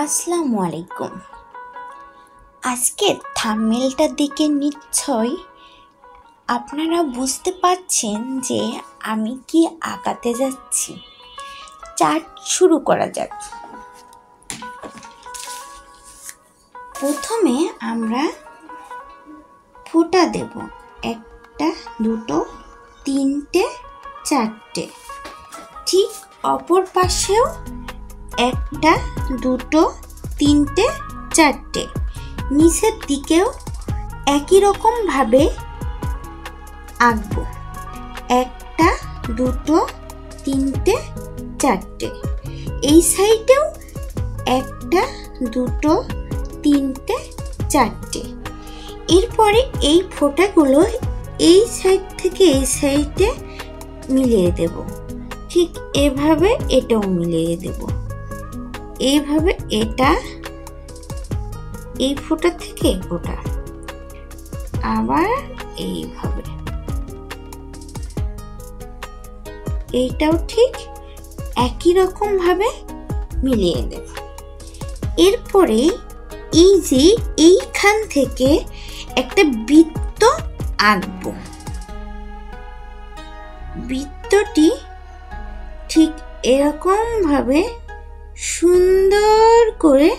আসসালামু আলাইকুম। আজকের থাম্বনেলটা দেখে নিশ্চয়ই আপনারা বুঝতে পারছেন যে আমি কি আঁকাতে যাচ্ছি। চার্ট শুরু করা যাক। প্রথমে আমরা ফোঁটা দেব, একটা দুটো তিনটে চারটে। ঠিক অপর পাশেও একটা দুটো তিনটে চারটে। নিচের দিকেও একই রকমভাবে আঁকবো, একটা দুটো তিনটে চারটে। এই সাইডেও একটা দুটো তিনটে চারটে। এরপরে এই ফোঁটাগুলো এই সাইড থেকে এই সাইডে মিলিয়ে দেব। ঠিক এভাবে এটাও মিলিয়ে দেব। এইভাবে এটা এই ফোঁটা থেকে এই ফোঁটা, আবার এইভাবে এইটাও ঠিক একই রকম ভাবে মিলিয়ে দেব। এরপরে এই যে এইখান থেকে একটা বৃত্ত আঁকবো। বৃত্তটি ঠিক এরকম ভাবে সুন্দর করে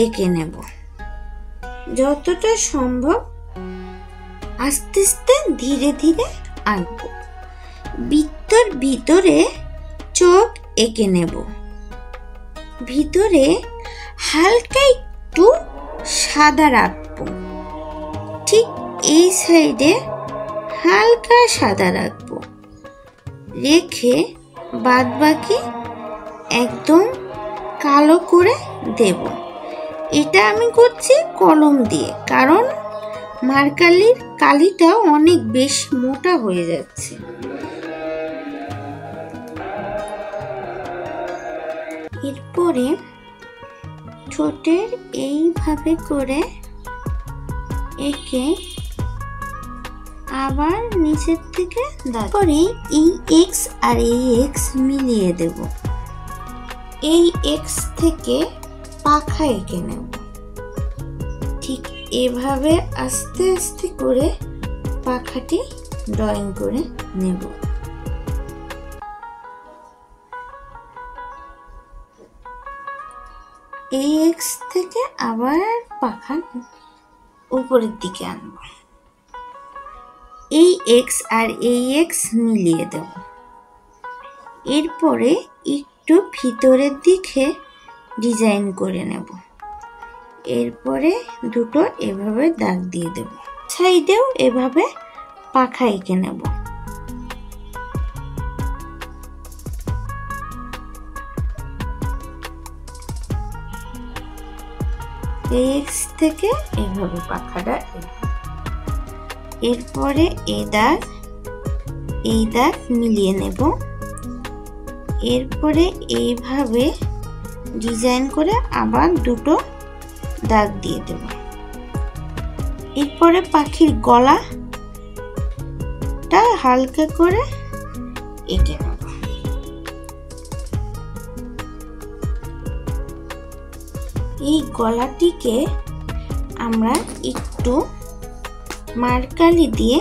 এঁকে নেব। যতটা সম্ভব আস্তে আস্তে ধীরে ধীরে আঁকবো। বৃত্তর ভিতরে চোখ এঁকে নেব। ভিতরে হালকা একটু সাদা রাখবো। ঠিক এই সাইডে হালকা সাদা রাখবো, রেখে বাদ বাকি একদম কালো করে দেব। এটা আমি করছি কলম দিয়ে, কারণ মার্কারির কালিটা অনেক বেশি মোটা হয়ে যাচ্ছে। এরপরে ঠোঁটের এইভাবে করে এঁকে আবার নিচের থেকে তারপরে এই এক্স আর এই এক্স মিলিয়ে দেব। এই এক্স থেকে পাখা এঁকে নেব। ঠিক এভাবে আস্তে আস্তে করে পাখাটি ড্রয়িং করে নেব। এই এক্স থেকে আবার পাখা উপরের দিকে আনব। এই এক্স আর এই এক্স মিলিয়ে দেব। এরপরে একটু ভিতরের দিকে ডিজাইন করে নেব। এরপরে দুটো এভাবে দাগ দিয়ে দেব। সাইডেও এভাবে পাখা এঁকে নেব। এই এক্স থেকে এভাবে পাখাটা, এরপরে এই দাগ মিলিয়ে নেব। এরপরে এইভাবে ডিজাইন করে আবার দুটো দাগ দিয়ে দেব। এরপরে পাখির গলাটা হালকা করে এঁকে নেব। এই গলাটিকে আমরা একটু মার্কারি দিয়ে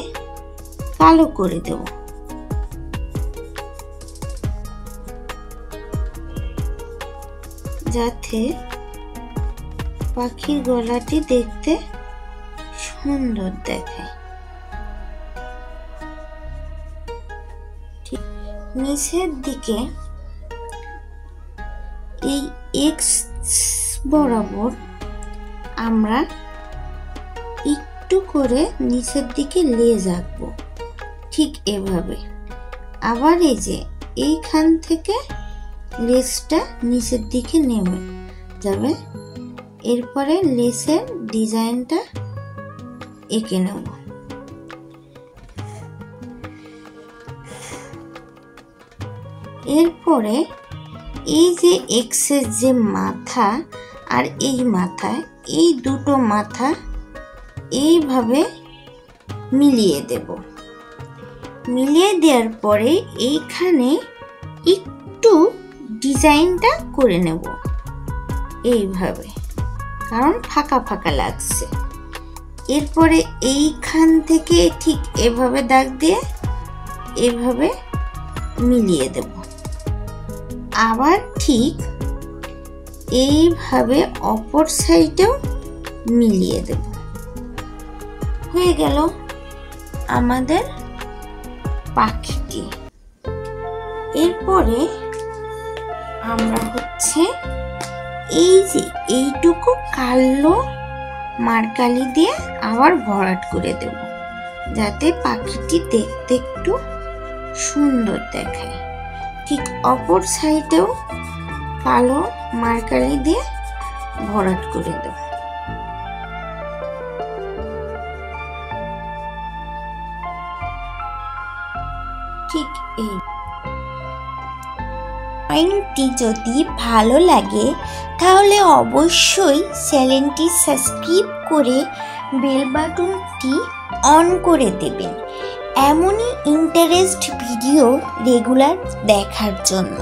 কালো করে দেব। যাতে পাখির গলাটি দেখতে সুন্দর দেখায়। নিচের দিকে এই এক্স বরাবর আমরা একটু করে নিচের দিকে লেজ আঁকবো। ঠিক এভাবে আবার এই যে এইখান থেকে লেজটা নিচের দিকে নেমে যাবে। এরপরে লেসের ডিজাইনটা এঁকে নেব। এরপরে এই যে এক্সের যে মাথা আর এই মাথা, এই দুটো মাথা এইভাবে মিলিয়ে দেব। মিলিয়ে দেওয়ার পরে এইখানে একটু ডিজাইনটা করে নেব। এইভাবে, কারণ ফাঁকা ফাঁকা লাগছে। এরপরে এইখান থেকে ঠিক এভাবে দাগ দিয়ে এভাবে মিলিয়ে দেব। আবার ঠিক এইভাবে অপর সাইডেও মিলিয়ে দেব। হয়ে গেল আমাদের পাখিটি। এরপরে আমরা এই যে এইটুকু কালো মার্কালি দিয়ে আবার ভরাট করে দেব, যাতে পাখিটি দেখতে একটু সুন্দর দেখায়। ঠিক অপর সাইডেও কালো মার্কারি দিয়ে ভরাট করে দেব। ঠিক এই ড্রয়িংটি যদি ভালো লাগে তাহলে অবশ্যই চ্যানেলটি সাবস্ক্রাইব করে বেল বাটনটি অন করে দেবেন এমনই ইন্টারেস্ট ভিডিও রেগুলার দেখার জন্য।